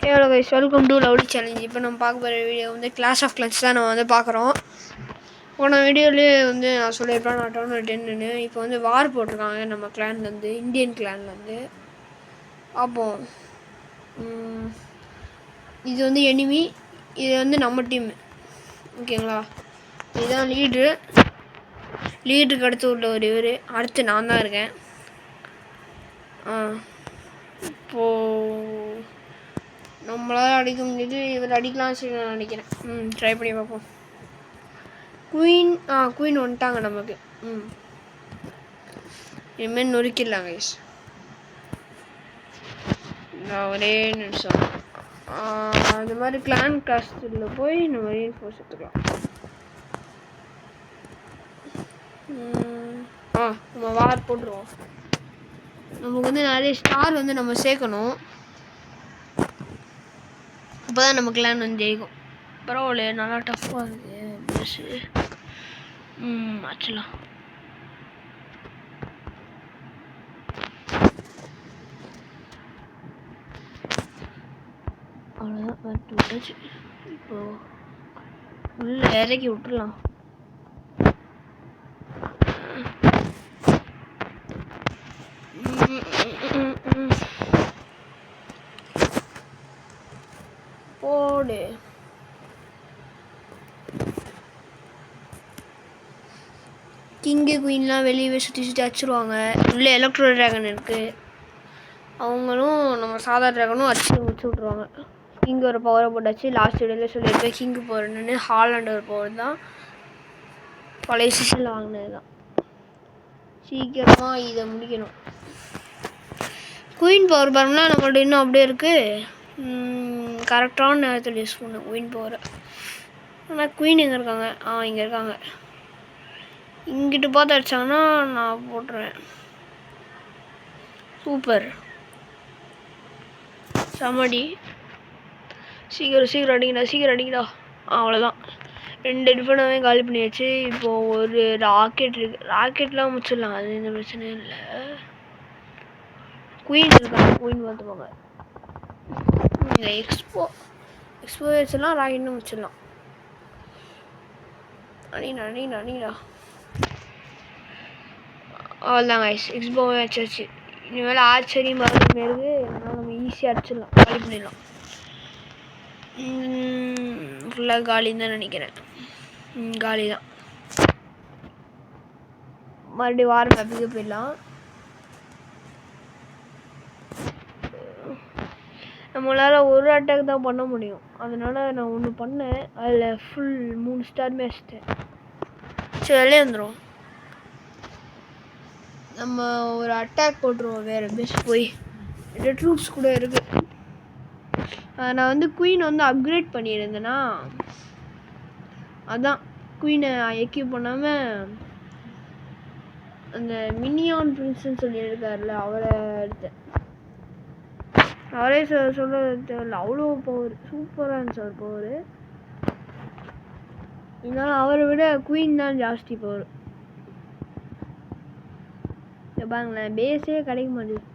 Hello guys, welcome to lovely challenge. இப்போ நம்ம பார்க்க போகிற வீடியோ வந்து கிளாஷ் ஆஃப் கிளான்ஸ் தான் நம்ம வந்து பார்க்குறோம். போன வீடியோலேயே வந்து நான் சொல்லியிருப்பேன் நான் டவுன் 10ன்னு. இப்போ வந்து வார் போட்டிருக்காங்க நம்ம கிளான்லேருந்து, இந்தியன் கிளான்லேருந்து. பார்ப்போம். இது வந்து எனிமி, இது வந்து நம்ம டீம். ஓகேங்களா? இதுதான் லீடருக்கு அடுத்து உள்ள ஒரு இவர். அடுத்து நான் தான் இருக்கேன். இப்போது நம்மளால் அடிக்க முடியுது, இவர் அடிக்கலாம் சரி நான் நினைக்கிறேன். ட்ரை பண்ணி பார்ப்போம். குயின் வந்துட்டாங்க நமக்கு. இனிமேல் நொறுக்கிடலாம் கைஸ். நான் ஒரே நிமிஷம் அது மாதிரி கிளான் காஸ்டில் போய் நம்ம ரீஎன்ஃபோர்ஸ் எடுத்துக்கலாம். நம்ம வார் போட்டுருவோம். நமக்கு வந்து நிறைய ஸ்டார் வந்து நம்ம சேர்க்கணும். அப்போ தான் நம்ம கிளான் வந்து ஜெயிக்கும். பரவாயில்ல, நல்லா டஃப்பாக இருக்குது ட்ரெஸ்ஸு. ஆச்சலாம். அவ்வளோதான், வரட்டு விட்டாச்சு. இப்போது உள்ளே இறக்கி விட்டுடலாம். போடு. கிங்கு குயின்லாம் வெளியே சுற்றி அடிச்சிருவாங்க. உள்ளே எலக்ட்ரோ ட்ராகன் இருக்குது. அவங்களும் நம்ம சாதா ட்ராகனும் அடிச்சு முடிச்சு விட்ருவாங்க. கிங்கு ஒரு பவரை போட்டாச்சு. லாஸ்ட் வீடியோவில் சொல்லியிருப்பேன் கிங்கு பவர்னு. ஹாலண்ட் ஒரு பவர் தான், பழைய சீசனில் வாங்கினது தான். சீக்கிரமாக இதை முடிக்கணும். குயின் பவர் பாருங்களா, நம்மள்ட்ட இன்னும் அப்படியே இருக்குது. கரெக்டான நேரத்தில் யூஸ் பண்ணணும் குயின் பவரை. ஆனால் குயின் எங்கே இருக்காங்க? இங்கே இருக்காங்க. இங்கிட்டு பார்த்து அடித்தாங்கன்னா நான் போட்டுருவேன். சூப்பர், சமடி. சீக்கிரம் அடிங்கடா. அவ்வளோதான், 2 டிஃபனாகவே காலி பண்ணியாச்சு. இப்போது ஒரு ராக்கெட் இருக்குது. ராக்கெட்லாம் முடிச்சிடலாம், அது எந்த பிரச்சனையும் இல்லை. குயின் இருக்காங்க, குயின் பார்த்துப்பாங்க. எக்ஸ்போ வச்சிடலாம், ராக்கெட்னு முடிச்சிடலாம். அணிடா. அவ்வளோதான் கைஸ், எக்ஸ்போவே வச்சாச்சு. இனிமேல் ஆச்சரியம் மறந்துமே இருக்குது. அதனால் நம்ம ஈஸியாக அடிச்சிடலாம், காலி பண்ணிடலாம். ஃபுல்லாக காலின்னு தான் நினைக்கிறேன். காலி தான். மறுபடியும் வார மேப்புக்கு போயிடலாம். நம்மளால் ஒரு அட்டாக் தான் பண்ண முடியும். அதனால் நான் ஒன்று பண்ணேன், அதில் ஃபுல் 3 ஸ்டாருமே வச்சுட்டேன். சரி, வெளியே வந்துடும். நம்ம ஒரு அட்டாக் போட்டுருவோம் வேறு பேஸ் போய். 2 ட்ரூப்ஸ் கூட இருக்குது. நான் வந்து குயின் வந்து அப்கிரேட் பண்ணியிருந்தேன்னா, அதான் குயினை எக்யூப் பண்ணாமல் அந்த மினியான் பிரின்ஸ்ன்னு சொல்லியிருக்காருல, அவரை எடுத்தேன். அவரே சொல்ல தேவையில்ல, அவ்வளோ பவர், சூப்பராக இருந்துச்சு அவர் பவர். இருந்தாலும் அவரை விட குயின் தான் ஜாஸ்தி பவர். பாருங்களேன், பேஸே கிடைக்க மாட்டேங்குது.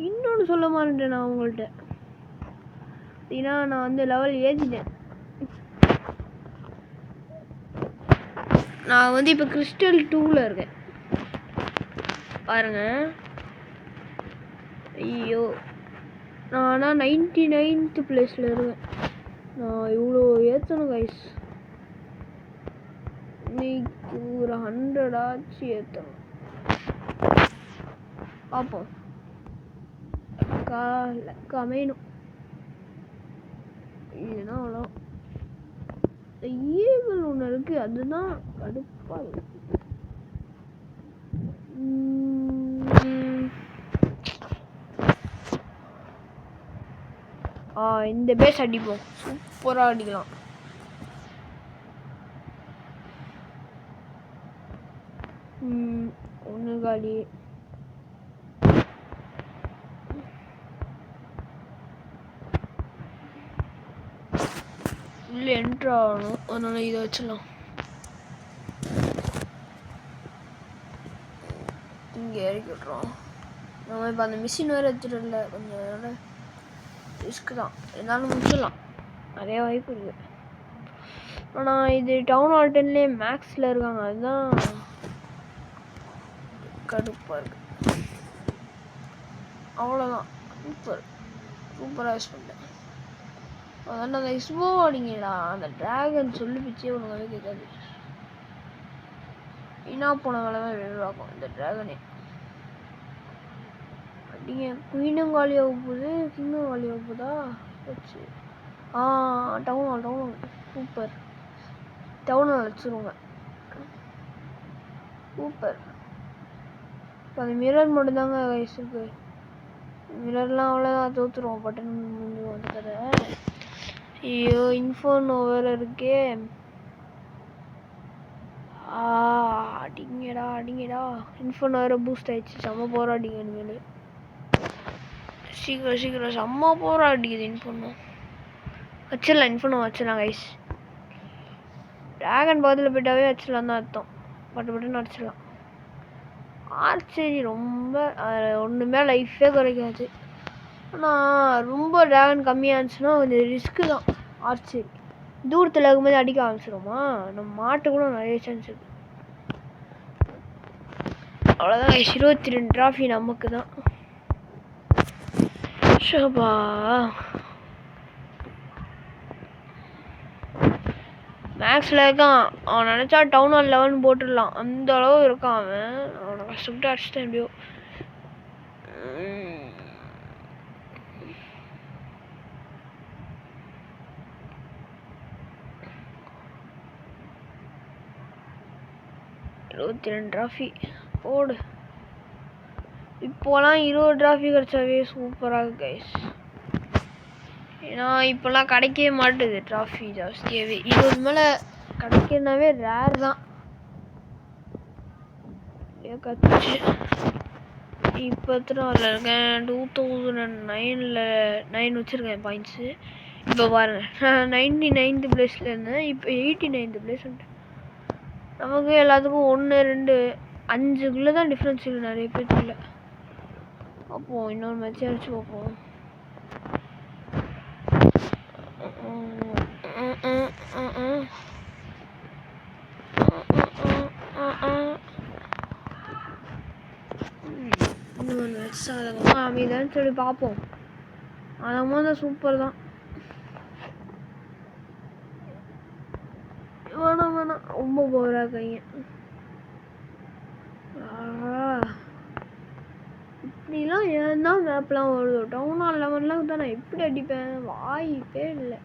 இன்னொன்று சொல்ல மாட்டேன் நான் உங்கள்கிட்ட. ஏன்னா நான் வந்து லெவல் ஏற்றிட்டேன். நான் வந்து இப்போ கிறிஸ்டல் 2ல் இருக்கேன் பாருங்க. ஐயோ, நான் ஆனால் 99th பிளேஸில் இருக்கேன். நான் இவ்வளோ ஏற்றணும் கைஸ். இன்னைக்கு ஒரு 100 ஆச்சு ஏற்றணும். பார்ப்போம், கமையணும். இல்லைன்னா அவ்வளோ. ஈகிள் ஒன்று இருக்குது, அதுதான் கடுப்பாக இருக்கு. இந்த பேஸ் அடிப்போம், சூப்பராக அடிக்கலாம். ஒன்று காலி. உள்ளே என்ட்ரு ஆகணும், அதனால இதை வச்சிடலாம். இங்கே இறக்கி விட்றோம். நம்ம இப்போ அந்த மிஷின் வேறு எடுத்துகிட்டு இல்லை, கொஞ்சம் ரிஸ்க் தான், இருந்தாலும் முடிச்சிடலாம், நிறைய வாய்ப்பு இருக்குது. ஆனால் இது டவுன் ஹால் 10லேயே மேக்ஸில் இருக்காங்க, அதுதான் கடுப்பாக இருக்குது. அவ்வளோதான், சூப்பராக யூஸ் பண்ணிட்டேன். அதான் அந்த எக்ஸ்போ அடிங்கடா, அந்த ட்ராகன் சொல்லி பிச்சே ஒன்றுமே கேட்காது. வீணா போன வேலை தான் விரிவாக்கும் இந்த ட்ராகனே. அடிங்க, குயினும் காலியாக போகுது, கிங்கும் காலியாக போகுதா வச்சு. Town hall super. Town hall வச்சுருவோங்க, சூப்பர். இப்போ அந்த மிரர் மட்டும்தாங்க வயசுக்கு, மிரர்லாம் அவ்வளோதான், தோற்றுருவோம் பட்டன் முடிஞ்சு வந்து கதை. ஐயோ, இன்ஃபோனோ வேறு இருக்கே. அடிங்கடா. இன்ஃபோனோ வேறு பூஸ்ட் ஆயிடுச்சு, செம்ம போராடிங்க இனிமேல். சீக்கிரம் செம்ம போராடிக்குது இன்ஃபோனோ. வச்சிடலாம், இன்ஃபோனோ வச்சிடலாம் கைஸ். ட்ராகன் பக்கத்தில் போயிட்டாவே வச்சிடலாம் தான் அர்த்தம், பட்டுன்னு வச்சிடலாம். ஆர்ச்சரி ரொம்ப ஒன்றுமே லைஃபே குறைக்காது. ஆனால் ரொம்ப ட்ராகன் கம்மியாக இருந்துச்சுன்னா கொஞ்சம் ரிஸ்க்கு தான். ஆர்ச்சரி தூரத்தில் இருக்கும்போது அடிக்க ஆரம்பிச்சிடுமா, நம்ம மாட்டு கூட நிறைய சான்ஸ் இருக்குது. அவ்வளோதான், 22 ட்ராஃபி நமக்கு தான். ஷோபா, மேக்ஸில் இருக்கான் அவன், நினச்சா டவுன் ஹால் 11 போட்டுடலாம், அந்த அளவு இருக்கான் அவன். அவனை கஷ்டப்பட்டு அடிச்சுட்டேன் எப்படியோ. ட்ராஃபி போடு. இப்போலாம் 20 ட்ராஃபி கிடச்சாவே சூப்பராக இருக்கு கைஸ். ஏன்னா இப்போலாம் கிடைக்கவே மாட்டுது ட்ராஃபி ஜாஸ்தியாகவே. 20 மேலே கிடைக்கிறதுனாவே ரேர் தான். கச்சு இப்போ எத்தனை வரல இருக்கேன், 2009 வச்சுருக்கேன் பாயிண்ட்ஸு. இப்போ பாருங்கள், 99th பிளேஸில் இருந்தேன், இப்போ 89th பிளேஸ் வந்துட்டேன். நமக்கு எல்லாத்துக்கும் 1 2 5 தான் டிஃப்ரென்ஸ் இருக்குது நிறைய பேர்த்துல. அப்போது இன்னொரு மேட்சே அடிச்சு பார்ப்போம். இன்னொரு மேட்ச் சாதகமாக அமைதான்னு சொல்லி பார்ப்போம். அதமாக தான் சூப்பர் தான். வேணாம் ரொம்ப போராக கைங்க. இப்படிலாம் ஏன் தான் மேப்லாம் வருது, டவுன் ஹால் 11 தான் நான் எப்படி அடிப்பேன், வாய்ப்பே இல்லை.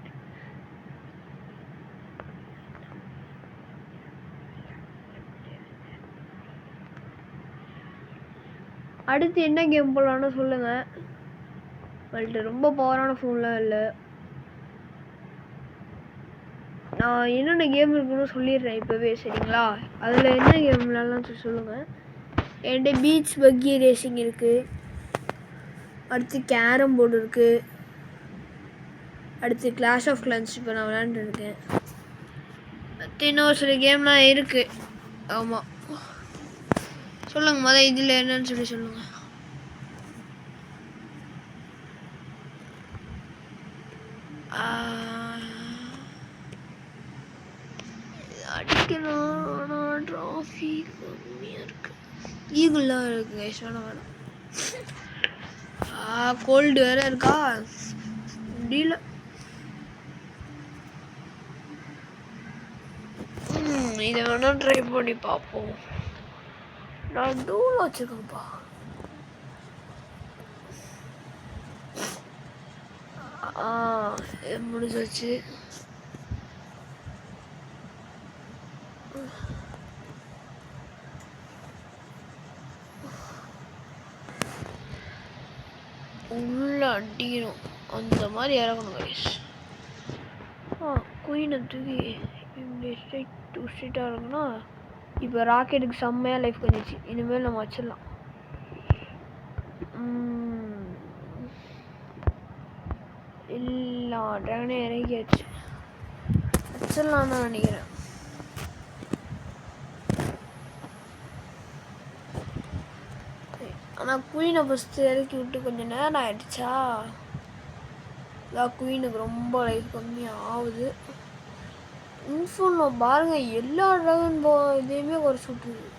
அடுத்து என்ன கேம் போடலான்னு சொல்லுங்கள். உங்கள்கிட்ட ரொம்ப பவரான ஃபோன்லாம் இல்லை. நான் என்னென்ன கேம் இருக்குன்னு சொல்லிடுறேன் இப்போவே, சரிங்களா? அதில் என்ன கேம் விளாட்லாம் சொல்லுங்கள். என்கிட்ட பீச் பக்கி ரேசிங் இருக்குது, அடுத்து கேரம் போர்டு இருக்குது, அடுத்து கிளாஷ் ஆஃப் கிளான்ஸ் இப்போ நான் விளையாண்டுருக்கேன். அடுத்து இன்னும் சில கேம்லாம் இருக்குது. ஆமாம், சொல்லுங்கள் இதில் என்னன்னு சொல்லி சொல்லுங்கள். அடிக்கணும், ஆனால் ட்ராஃபி கம்மியாக இருக்குது. ஈகுல்லாம் இருக்குது கைஸ், வேணாம். கோல்டு வேறு இருக்கா, முடியல. இதை வேணால் ட்ரை பண்ணி பார்ப்போம். நான் டூல் வச்சுருக்கேன்ப்பா. முடிஞ்சாச்சு. உள்ள அடிக்கணும், அந்த மாதிரி இறக்கணும் கைஸ். குயினை தூக்கி இப்படி ஸ்ட்ரெயிட்டாக இருக்குன்னா இப்போ ராக்கெட்டுக்கு செம்மையாக லைஃப் வந்துச்சு. இனிமேல் நம்ம வச்சிடலாம். இல்லை, ட்ராகனே இறங்கியாச்சு, வச்சிடலாம் தான் நினைக்கிறேன். ஆனால் குயினை ஃபஸ்ட்டு இறக்கி விட்டு கொஞ்சம் நேரம் ஆகிடுச்சா, இதான் குயினுக்கு ரொம்ப லைஃப் கம்மியாக ஆகுது. இன்ஃபோன்ல பாருங்க எல்லா ட்ராகன் இதையுமே குறைச்சி விட்டுருக்கு.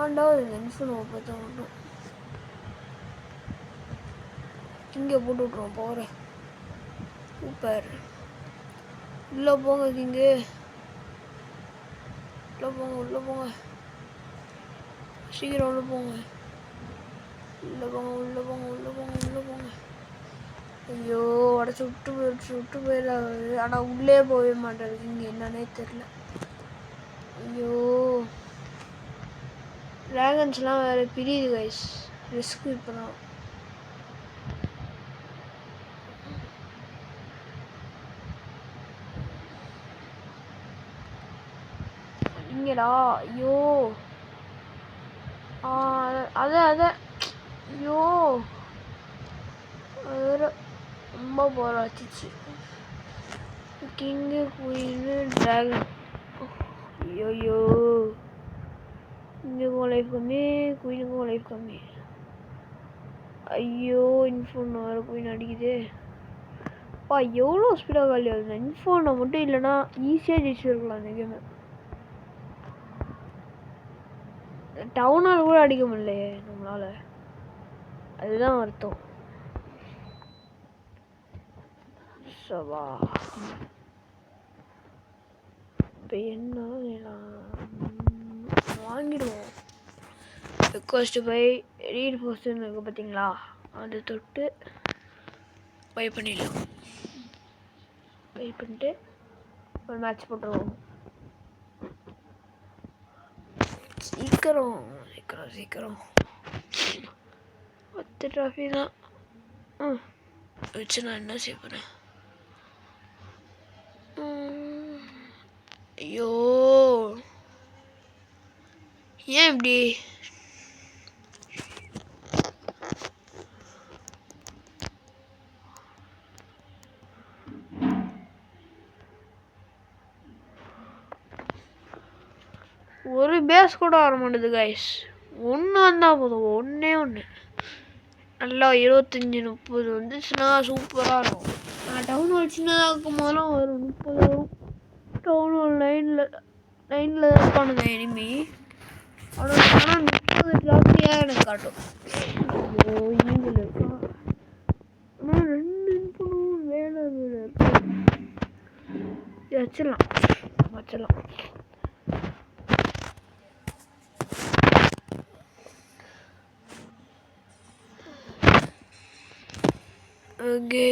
ஆண்டாவது இந்த இன்ஃபோனை பார்த்தா மட்டும் இங்கே போட்டு விட்ருவோம் போகிறேன். சூப்பர். உள்ளே போங்க இங்கே, உள்ளே போங்க, உள்ளே போங்க, சீக்கிரம் உள்ளே போங்க, உள்ளே போங்க, உள்ளே போங்க, உள்ளே போங்க, உள்ளே போங்க. ஐயோ உடச்சி விட்டு போயிடாது. ஆனால் உள்ளே போகவே மாட்டேங்குது. இங்கே என்னன்னே தெரில. ஐயோ ட்ராகன்ஸ்லாம் வேறு பிரியுது கைஸ். ரிஸ்க் இப்போ தான். இங்கடா. ஐயோ அத ஐயோ அது ரொம்ப போராச்சிச்சு. King queen dragon. ஐயோ இங்கேக்கும் லைஃப் கம்மி, குயினுக்கும் லைஃப் கம்மி. ஐயோ இன்ஃபோன் வேறு குயின் அடிக்குது. அப்பா எவ்வளோ ஸ்பீடாக காலி ஆகுது. இன்ஃபோனை மட்டும் இல்லைன்னா ஈஸியாக ஜெயிச்சிருக்கலாம் அந்த கேமை. டவுனால் கூட அடிக்க முடியலையே நம்மளால். அதுதான் அர்த்தம். சவா இப்போ என்ன வாங்கிடுவோம். ரெக்வஸ்ட் பை ரீட் போஸ்ட்னு இருக்குது பார்த்தீங்களா, அதை தொட்டு பை பண்ணிடலாம். பை பண்ணிட்டு ஒரு மேட்ச் போட்டுருவோம். சீக்கிரம் சீக்கிரம் சீக்கிரம். 10 ட்ராஃபி தான் வச்சு நான் என்ன செய்ய போகிறேன். ஐயோ ஏன் இப்படி? ஒரு பேஸ் கூட வர மாட்டேது கைஸ். ஒன்று வந்தால் போதும், ஒன்றே ஒன்று. நல்லா 25-30 வந்துச்சுன்னா சூப்பராக இருக்கும். நான் டவுன் ஹால் சின்னதாக இருக்கும் போதெல்லாம் வரும் 30 வரும். டவுன் ஹால் 9ல் தான் இருப்பானுங்க எனிமி. ஆனால் 30 ஜாஸ்தியாக எனக்கு காட்டும். ஐயோ ஈவில் இருக்கா. ஆனால் 2 இன்ஃபோனும் வேலை இருக்கு. வச்சிடலாம் வச்சிடலாம். ஓகே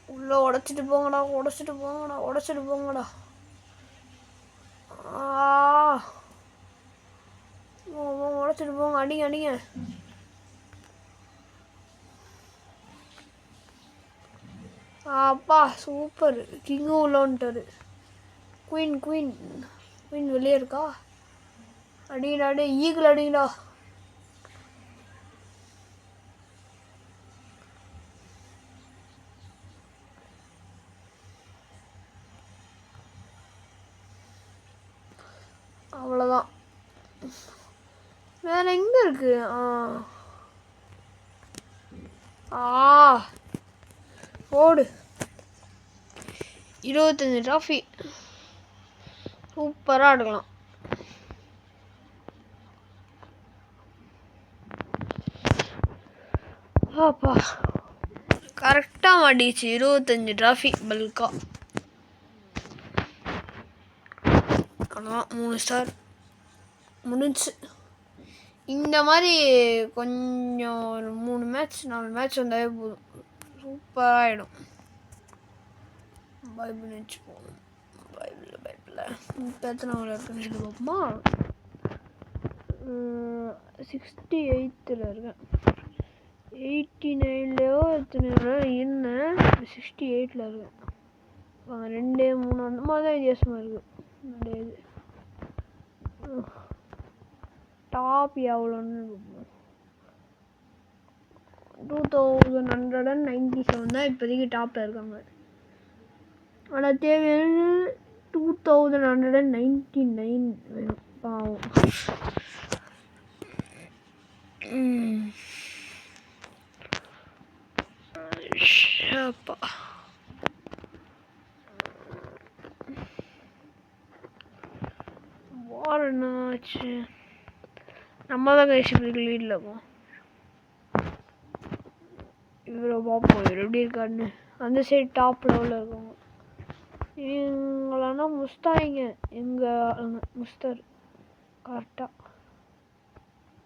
உள்ள உடைச்சிட்டு போங்கடா, உடைச்சிட்டு போங்கடா, உடைச்சிட்டு போங்கடா. உடைச்சிட்டு போங்க, அடிங்க அடிங்க. அப்பா சூப்பர். கிங்கும் உள்ள வந்துட்டாரு. குயின் குயின் குயின் வெளியே இருக்கா. அடிங்கடா அடி, ஈகிள் அடிங்கடா. அவ்வளோதான். வேற எங்க இருக்கு? ஓடு. 25 ட்ராஃபி சூப்பராக எடுக்கலாம். அப்பா கரெக்டாக மாட்டிச்சு. 25 ட்ராஃபி பல்கா. ஆனால் 3 ஸ்டார் முடிஞ்சு. இந்த மாதிரி கொஞ்சம் ஒரு 3 மேட்ச் 4 மேட்ச் வந்தாவே போதும், சூப்பராகிடும். பைபிள் வச்சுப்போம். பைபிளில் இப்போ எத்தனை இருக்குன்னு சொல்லி பார்ப்போமா. 68ல் இருக்கேன். 89லையோ எத்தனையோ இருந்தேன். 68ல் இருக்கேன். 2 3 அந்த மாதிரி தான் வித்தியாசமாக இருக்குது. இது டாப் எவ்வளோன்னு 2197 தான் இப்போதைக்கு டாப்பில் இருக்காங்க. ஆனால் தேவையான 2199 வேணும். பாவம். அப்பா வார் என்னாச்சு? நம்ம தான் கைசிக்கு லீடில் இருக்கோம். இவ்வளோ பார்ப்போம் இவர் எப்படி இருக்காருன்னு. அந்த சைடு டாப் லெவலில் இருக்கோங்க. இவங்களானா முஸ்தாங்க எங்கள் முஸ்தர் கரெக்டாக.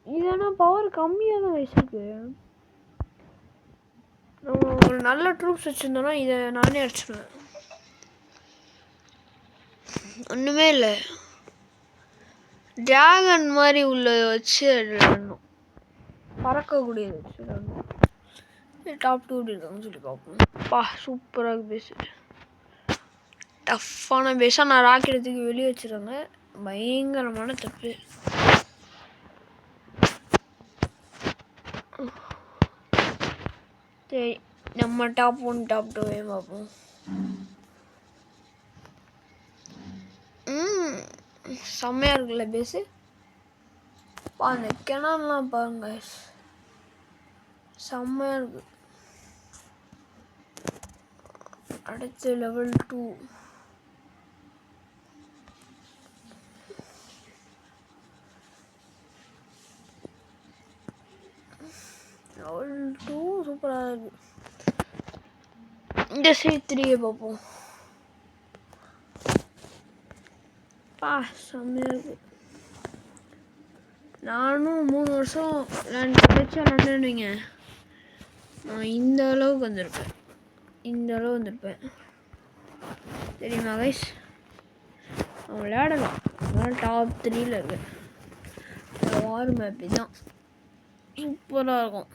இதனா பவர் கம்மியாக தான் வயசுக்கு. நம்ம ஒரு நல்ல ட்ரூப்ஸ் வச்சுருந்தோன்னா இதை நானே அடிச்சிடுவேன். ஒன்றுமே இல்லை, டிராகன் மாதிரி உள்ளதை வச்சு விடணும், பறக்கக்கூடியது வச்சு விடணும். டாப் 2 இருக்காங்கன்னு சொல்லி பார்ப்போம். பா சூப்பராக பேஸு, டஃப்பான பேஸாக நான் ராக்கெட் எடுத்துக்கு வெளியே வச்சுருங்க. பயங்கரமான தப்பு. சரி நம்ம டாப் 1 டாப் 2 பார்ப்போம். செம்மையாக இருக்குல்ல பேஸு. அந்த கிணறுலாம் பாருங்க, செம்மையாக இருக்கு. அடுத்து லெவல் 2. லெவல் 2 சூப்பராக இருக்கு. இந்த சைட் 3 பார்ப்போம். பா செம்மையாக இருக்கு. நானும் 3 வருஷம் விளையாண்டுங்க. நான் இந்த அளவுக்கு வந்திருப்பேன், இந்த அளவு வந்திருப்பேன் தெரியுமா கைஸ்? அவன் விளையாடலாம். அதனால் டாப் 3ல் இருக்கு. வார் மேப் தான் சூப்பராக இருக்கும்.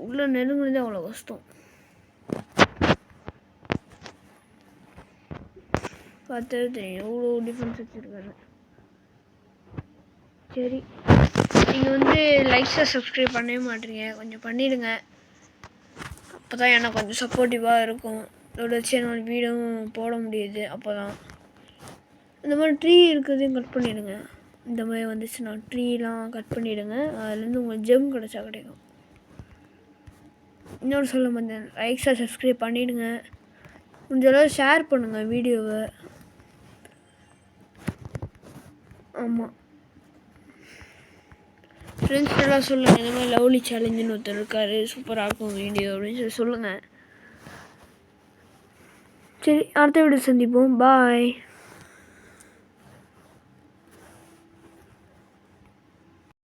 உள்ள நெருங்குனது அவ்வளோ கஷ்டம். பார்த்தாவே தெரியும் எவ்வளோ டிஃபரன்ஸ் வச்சுருக்காரு. சரி, நீங்கள் லைக்ஸை சப்ஸ்கிரைப் பண்ணவே மாட்டீங்க, கொஞ்சம் பண்ணிவிடுங்க. அப்போ தான் எனக்கு கொஞ்சம் சப்போர்ட்டிவாக இருக்கும். இதோட வச்சு என்னோடய வீடியோவும் போட முடியுது. அப்போ தான் இந்த மாதிரி ட்ரீ இருக்கிறதையும் கட் பண்ணிவிடுங்க. இந்த மாதிரி வந்துச்சுன்னா ட்ரீலாம் கட் பண்ணிவிடுங்க. அதுலேருந்து உங்களுக்கு ஜெம் கிடச்சா கிடைக்கும். இன்னொரு சொல்ல மாட்டேன், லைக்ஸை சப்ஸ்கிரைப் பண்ணிவிடுங்க. கொஞ்சம் ஷேர் பண்ணுங்கள் வீடியோவை. ஆமாம், ஃப்ரெண்ட்ஸ் எல்லாம் சொல்லுங்கள், இந்த மாதிரி லவ்லி சேலஞ்சுன்னு ஒருத்தர் இருக்கார், சூப்பராக இருக்கும் வீடியோ அப்படின்னு சொல்லி சொல்லுங்கள். சரி, அடுத்த வீடியோ சந்திப்போம். பாய்.